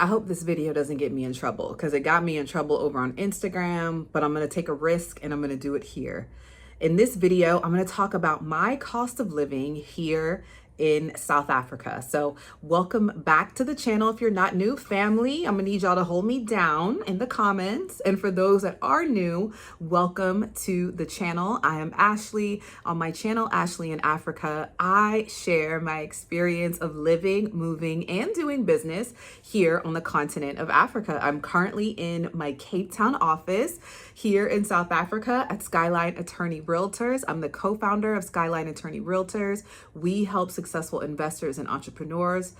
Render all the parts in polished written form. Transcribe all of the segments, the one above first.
I hope this video doesn't get me in trouble because it got me in trouble over on Instagram, but I'm going to take a risk and I'm going to do it here. In this video, I'm going to talk about my cost of living here in South Africa. So welcome back to the channel. If you're not new, family, I'm gonna need y'all to hold me down in the comments. And for those that are new, welcome to the channel. I am Ashley. On my channel, Ashley in Africa, I share my experience of living, moving, and doing business here on the continent of Africa. I'm currently in my Cape Town office here in South Africa at Skyline Attorney Realtors. I'm the co-founder of Skyline Attorney Realtors. We help successful investors and entrepreneurs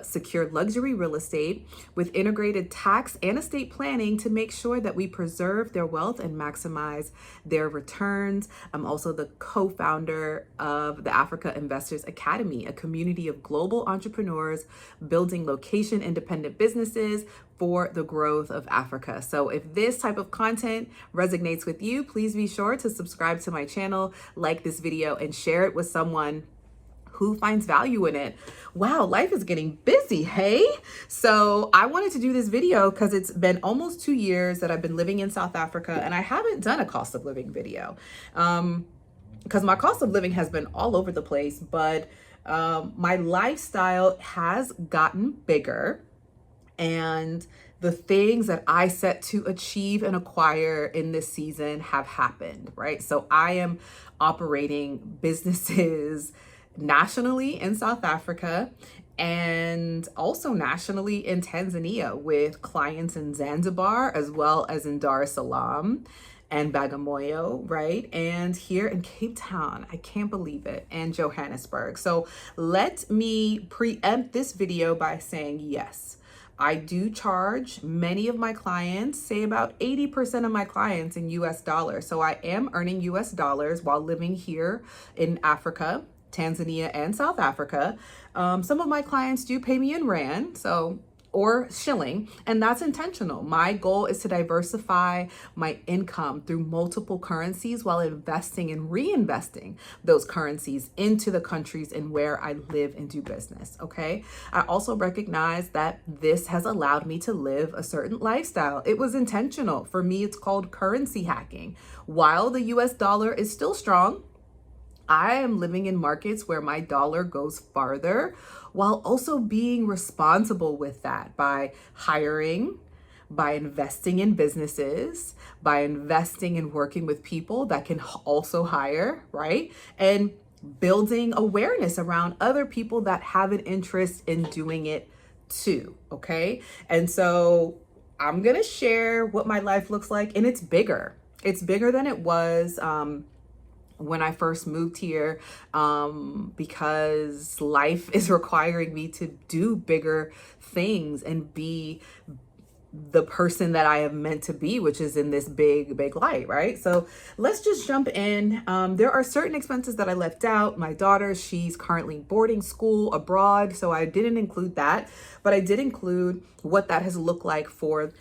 secure luxury real estate with integrated tax and estate planning to make sure that we preserve their wealth and maximize their returns. I'm also the co-founder of the Africa Investors Academy, a community of global entrepreneurs building location independent businesses for the growth of Africa. So if this type of content resonates with you, please be sure to subscribe to my channel, like this video, and share it with someone who finds value in it. Wow, life is getting busy, hey? So I wanted to do this video because it's been almost 2 years that I've been living in South Africa and I haven't done a cost of living video. Because my cost of living has been all over the place, but my lifestyle has gotten bigger. And the things that I set to achieve and acquire in this season have happened, right? So I am operating businesses nationally in South Africa and also nationally in Tanzania with clients in Zanzibar as well as in Dar es Salaam and Bagamoyo, right? And here in Cape Town, I can't believe it, and Johannesburg. So let me preempt this video by saying yes. I do charge many of my clients, say about 80% of my clients in US dollars. So I am earning US dollars while living here in Africa, Tanzania, and South Africa. Some of my clients do pay me in rand, or shilling, and that's intentional. My goal is to diversify my income through multiple currencies while investing and reinvesting those currencies into the countries in where I live and do business, okay? I also recognize that this has allowed me to live a certain lifestyle. It was intentional. For me, it's called currency hacking. While the US dollar is still strong, I am living in markets where my dollar goes farther while also being responsible with that by hiring, by investing in businesses, by investing and working with people that can also hire, right? And building awareness around other people that have an interest in doing it too, okay? And so I'm gonna share what my life looks like, and it's bigger. It's bigger than it was when I first moved here, because life is requiring me to do bigger things and be the person that I am meant to be, which is in this big light, right? So let's just jump in. There are certain expenses that I left out. My daughter, she's currently boarding school abroad, so I didn't include that, but I did include what that has looked like for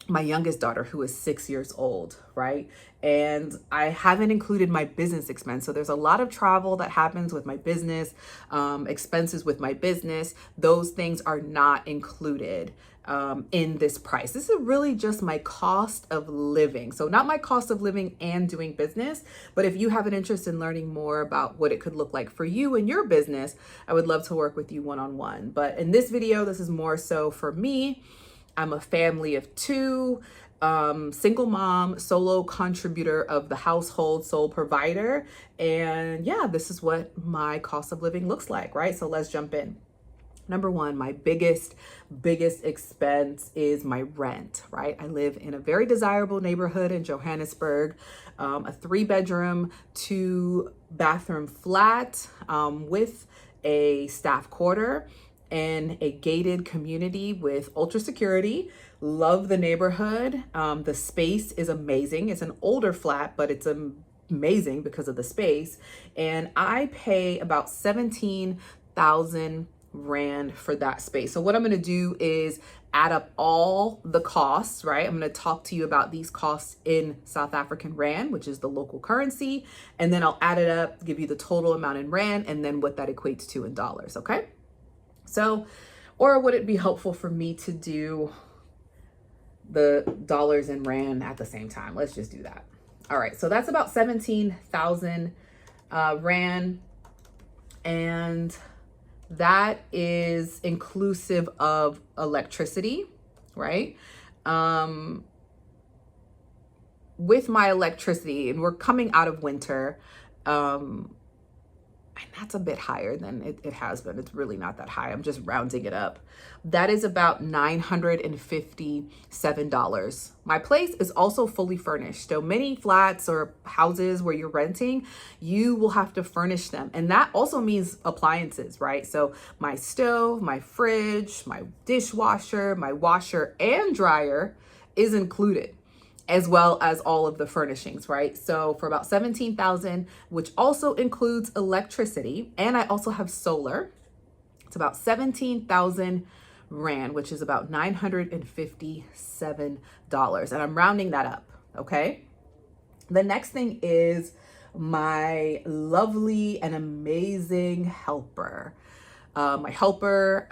my youngest daughter, who is 6 years old, right? And I haven't included my business expense. So there's a lot of travel that happens with my business, expenses with my business. Those things are not included in this price. This is really just my cost of living. So not my cost of living and doing business, but if you have an interest in learning more about what it could look like for you and your business, I would love to work with you one-on-one. But in this video, this is more so for me. I'm a family of two, single mom, solo contributor of the household, sole provider. And yeah, this is what my cost of living looks like, right? So let's jump in. Number one, my biggest expense is my rent, right? I live in a very desirable neighborhood in Johannesburg, a 3-bedroom, 2-bathroom flat with a staff quarter in a gated community with ultra security. Love the neighborhood. The space is amazing. It's an older flat, but it's amazing because of the space. And I pay about 17,000 rand for that space. So what I'm going to do is add up all the costs, right? I'm going to talk to you about these costs in South African rand, which is the local currency. And then I'll add it up, give you the total amount in rand, and then what that equates to in dollars. Okay. So Or would it be helpful for me to do the dollars and rand at the same time? Let's just do that. All right, so that's about 17,000 rand. And that is inclusive of electricity, right? With my electricity, and we're coming out of winter, and that's a bit higher than it has been. It's really not that high. I'm just rounding it up. That is about $957. My place is also fully furnished. So many flats or houses where you're renting, you will have to furnish them. And that also means appliances, right? So my stove, my fridge, my dishwasher, my washer and dryer is included, as well as all of the furnishings, right? So for about 17,000, which also includes electricity, and I also have solar, it's about 17,000 rand, which is about $957. And I'm rounding that up, okay? The next thing is my lovely and amazing helper. My helper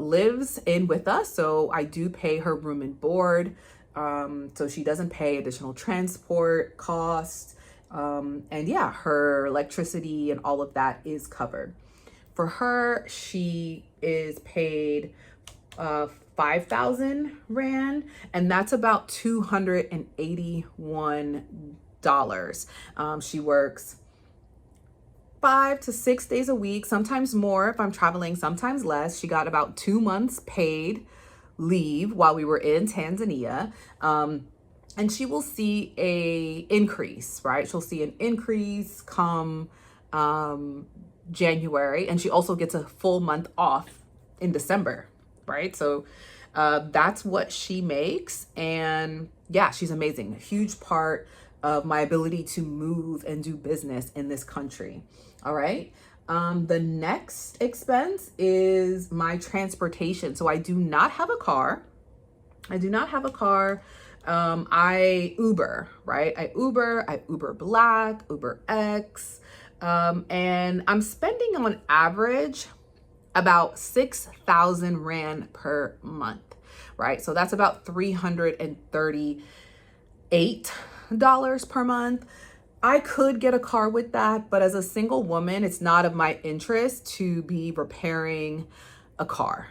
lives in with us, so I do pay her room and board. So she doesn't pay additional transport costs. And yeah, her electricity and all of that is covered. For her, she is paid 5,000 rand, and that's about $281. She works 5 to 6 days a week, sometimes more if I'm traveling, sometimes less. She got about 2 months paid leave while we were in Tanzania. And she will see a increase, right? She'll see an increase come January, and she also gets a full month off in December, right? So that's what she makes. And yeah, she's amazing. A huge part of my ability to move and do business in this country. All right. The next expense is my transportation. So I do not have a car. I Uber, right? I Uber Black, Uber X. And I'm spending on average about 6,000 rand per month, right? So that's about $338 per month. I could get a car with that, but as a single woman, it's not of my interest to be repairing a car.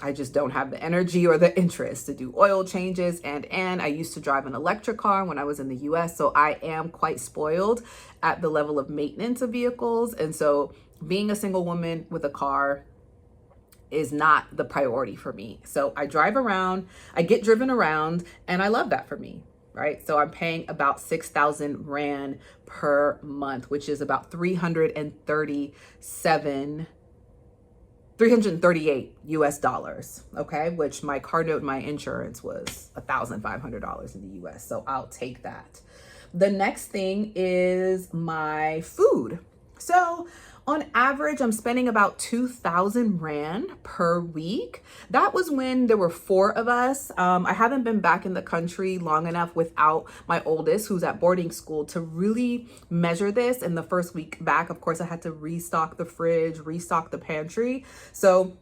I just don't have the energy or the interest to do oil changes. And I used to drive an electric car when I was in the US. So I am quite spoiled at the level of maintenance of vehicles. And so being a single woman with a car is not the priority for me. So I drive around, I get driven around, and I love that for me, right? So I'm paying about 6,000 rand per month, which is about 338 US dollars, okay? Which my car note, my insurance was $1,500 in the US. So I'll take that. The next thing is my food. So on average, I'm spending about 2,000 rand per week. That was when there were 4 of us. I haven't been back in the country long enough without my oldest, who's at boarding school, to really measure this. In the first week back, of course, I had to restock the fridge, restock the pantry. So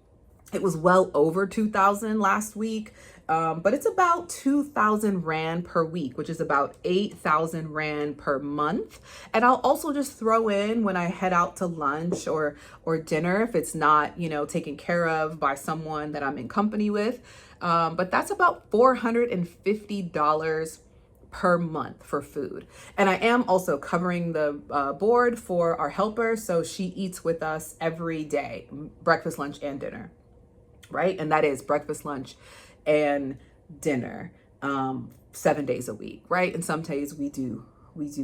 it was well over 2,000 last week. But it's about 2,000 rand per week, which is about 8,000 rand per month. And I'll also just throw in when I head out to lunch or dinner, if it's not, taken care of by someone that I'm in company with. But that's about $450 per month for food. And I am also covering the board for our helper. So she eats with us every day, breakfast, lunch, and dinner, right? And that is breakfast, lunch, and dinner 7 days a week, right? And some days we do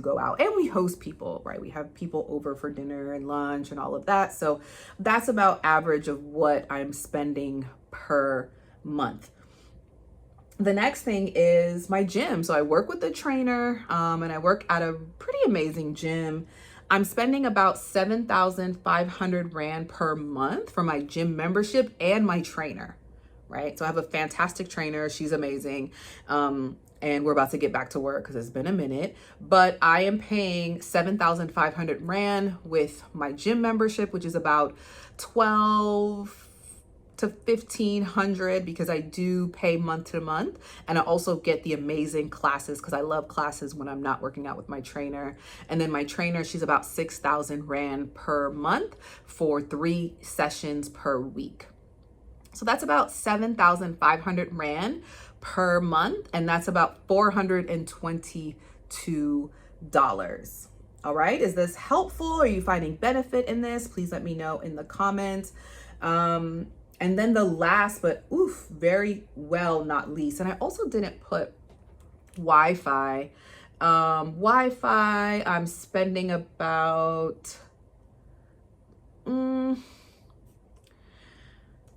go out and we host people, right? We have people over for dinner and lunch and all of that. So that's about average of what I'm spending per month. The next thing is my gym. So I work with a trainer and I work at a pretty amazing gym. I'm spending about 7,500 rand per month for my gym membership and my trainer, right? So I have a fantastic trainer. She's amazing. And we're about to get back to work because it's been a minute, but I am paying 7,500 rand with my gym membership, which is about to 1,500 because I do pay month to month, and I also get the amazing classes because I love classes when I'm not working out with my trainer. And then my trainer, she's about 6,000 Rand per month for 3 sessions per week. So that's about 7,500 Rand per month, and that's about $422. All right, is this helpful? Are you finding benefit in this? Please let me know in the comments. And then the last, but very well not least, and I also didn't put Wi-Fi. Wi-Fi, I'm spending about,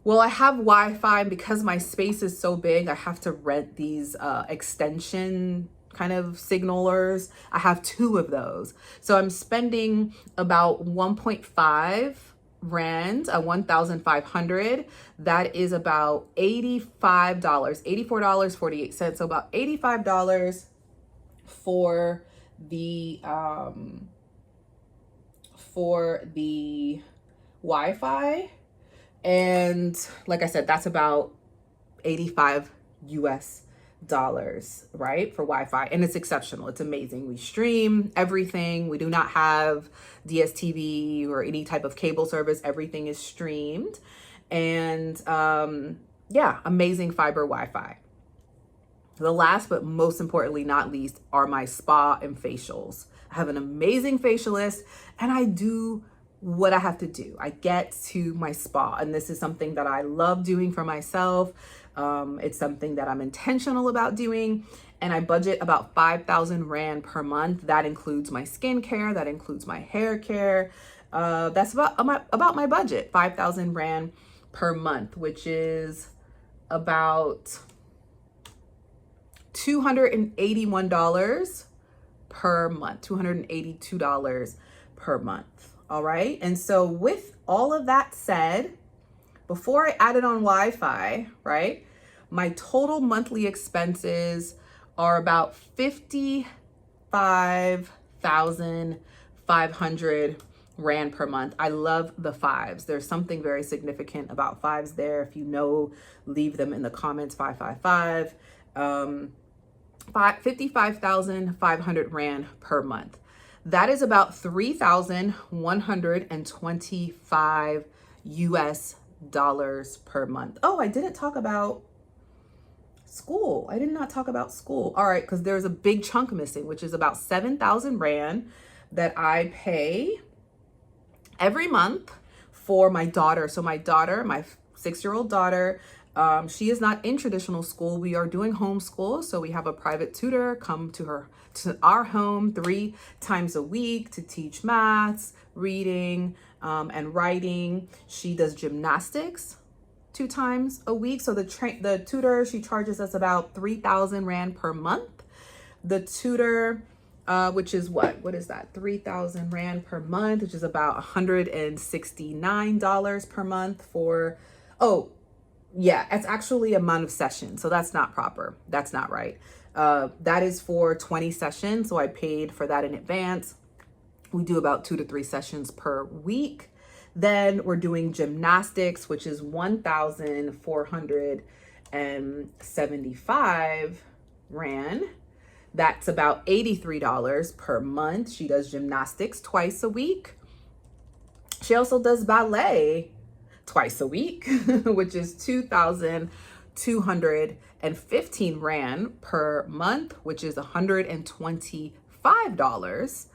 well, I have Wi-Fi because my space is so big. I have to rent these extension kind of signalers. I have 2 of those. So I'm spending about 1.5 Rand, 1,500. That is about $85, $84.48. So about $85 for the Wi-Fi. And like I said, that's about 85 US dollars, right, for Wi-Fi. And it's exceptional. It's amazing. We stream everything. We do not have DSTV or any type of cable service. Everything is streamed. And yeah, amazing fiber Wi-Fi. The last, but most importantly not least, are my spa and facials. I have an amazing facialist, and I do what I have to do. I get to my spa, and this is something that I love doing for myself. It's something that I'm intentional about doing, and I budget about 5,000 Rand per month. That includes my skincare, that includes my hair care. That's about my budget, 5,000 Rand per month, which is about $281 per month, $282 per month. All right. And so with all of that said, before I added on Wi-Fi, right, my total monthly expenses are about 55,500 Rand per month. I love the 5s. There's something very significant about 5s there. If you know, leave them in the comments. 555. 55,500 Rand per month. That is about 3,125 US dollars per month. Oh, I didn't talk about school. I did not talk about school. All right, because there's a big chunk missing, which is about 7,000 Rand that I pay every month for my daughter. So my daughter, my 6-year-old daughter, she is not in traditional school. We are doing homeschool. So we have a private tutor come to our home 3 times a week to teach maths, reading, and writing. She does gymnastics 2 times a week. So the tutor, she charges us about 3,000 Rand per month. The tutor, which is what is that? 3,000 Rand per month, which is about $169 per month for, yeah, it's actually amount of sessions. So that's not proper. That's not right. That is for 20 sessions. So I paid for that in advance. We do about 2 to 3 sessions per week. Then we're doing gymnastics, which is 1,475 Rand. That's about $83 per month. She does gymnastics twice a week. She also does ballet twice a week, which is 2,215 Rand per month, which is $125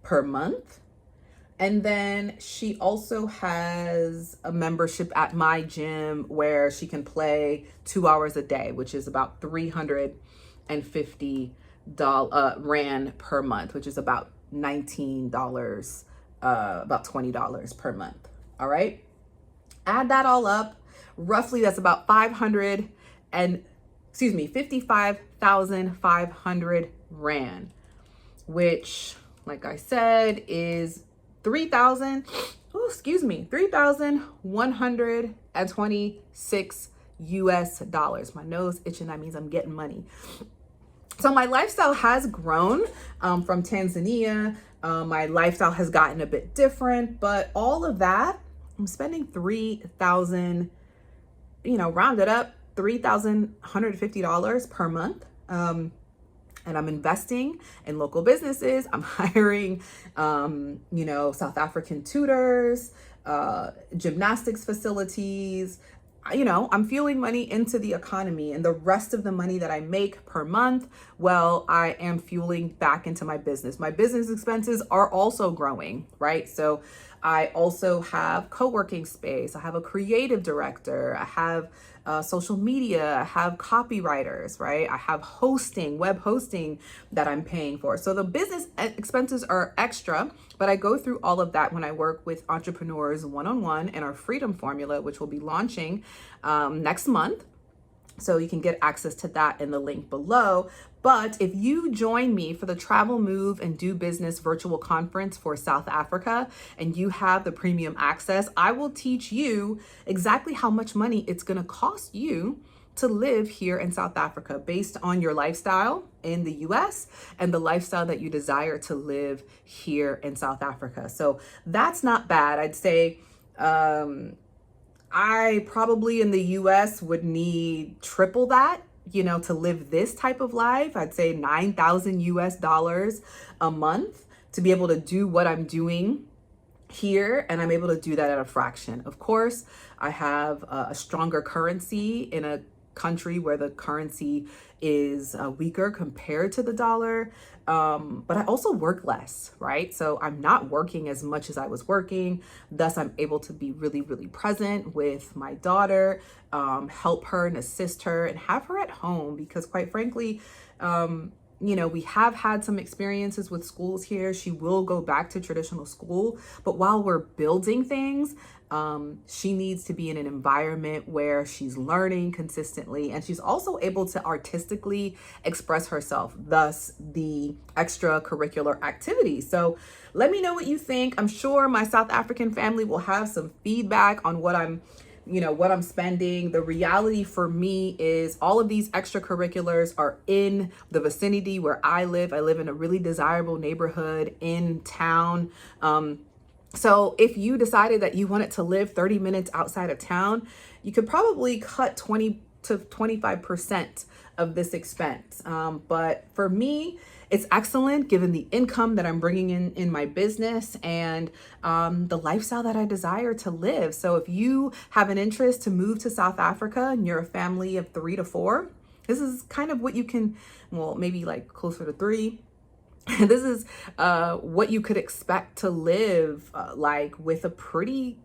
per month. And then she also has a membership at my gym where she can play 2 hours a day, which is about 350 Rand per month, which is about $19, about $20 per month. All right. Add that all up. Roughly, that's about 55,500 Rand, which, like I said, is 3,126 US dollars. My nose itching, that means I'm getting money. So my lifestyle has grown from Tanzania. My lifestyle has gotten a bit different, but all of that, I'm spending 3,000 rounded up $3,150 per month. And I'm investing in local businesses. I'm hiring, South African tutors, gymnastics facilities. I'm fueling money into the economy, and the rest of the money that I make per month, well, I am fueling back into my business. My business expenses are also growing, right? So I also have co-working space. I have a creative director. I have social media. I have copywriters, right? I have web hosting that I'm paying for. So the business expenses are extra, but I go through all of that when I work with entrepreneurs one-on-one in our Freedom Formula, which will be launching next month. So you can get access to that in the link below. But if you join me for the Travel, Move, and Do Business virtual conference for South Africa, and you have the premium access, I will teach you exactly how much money it's going to cost you to live here in South Africa based on your lifestyle in the US and the lifestyle that you desire to live here in South Africa. So that's not bad. I'd say, I probably in the US would need triple that, to live this type of life. I'd say $9,000 a month to be able to do what I'm doing here. And I'm able to do that at a fraction. Of course, I have a stronger currency in a country where the currency is weaker compared to the dollar. But I also work less, right? So I'm not working as much as I was working. Thus, I'm able to be really, really present with my daughter, help her and assist her and have her at home because quite frankly, we have had some experiences with schools here. She will go back to traditional school, but while we're building things, she needs to be in an environment where she's learning consistently and she's also able to artistically express herself, thus the extracurricular activities. So let me know what you think. I'm sure my South African family will have some feedback on what I'm spending. The reality for me is all of these extracurriculars are in the vicinity where I live. I live in a really desirable neighborhood in town. So if you decided that you wanted to live 30 minutes outside of town, you could probably cut 20 to 25% of this expense. But for me, it's excellent given the income that I'm bringing in my business and the lifestyle that I desire to live. So if you have an interest to move to South Africa and you're a family of 3 to 4, this is kind of what you can, maybe like closer to 3. This is what you could expect to live like with a pretty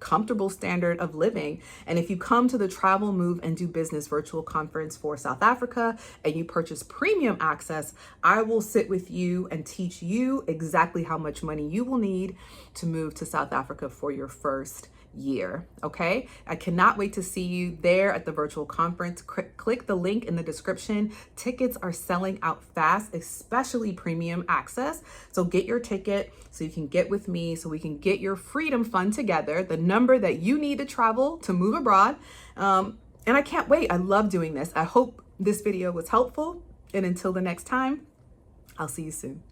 comfortable standard of living. And if you come to the Travel, Move, and Do Business virtual conference for South Africa and you purchase premium access, I will sit with you and teach you exactly how much money you will need to move to South Africa for your first year. Okay. I cannot wait to see you there at the virtual conference. Click the link in the description. Tickets are selling out fast, especially premium access. So get your ticket so you can get with me so we can get your freedom fund together, the number that you need to travel to move abroad. And I can't wait. I love doing this. I hope this video was helpful. And until the next time, I'll see you soon.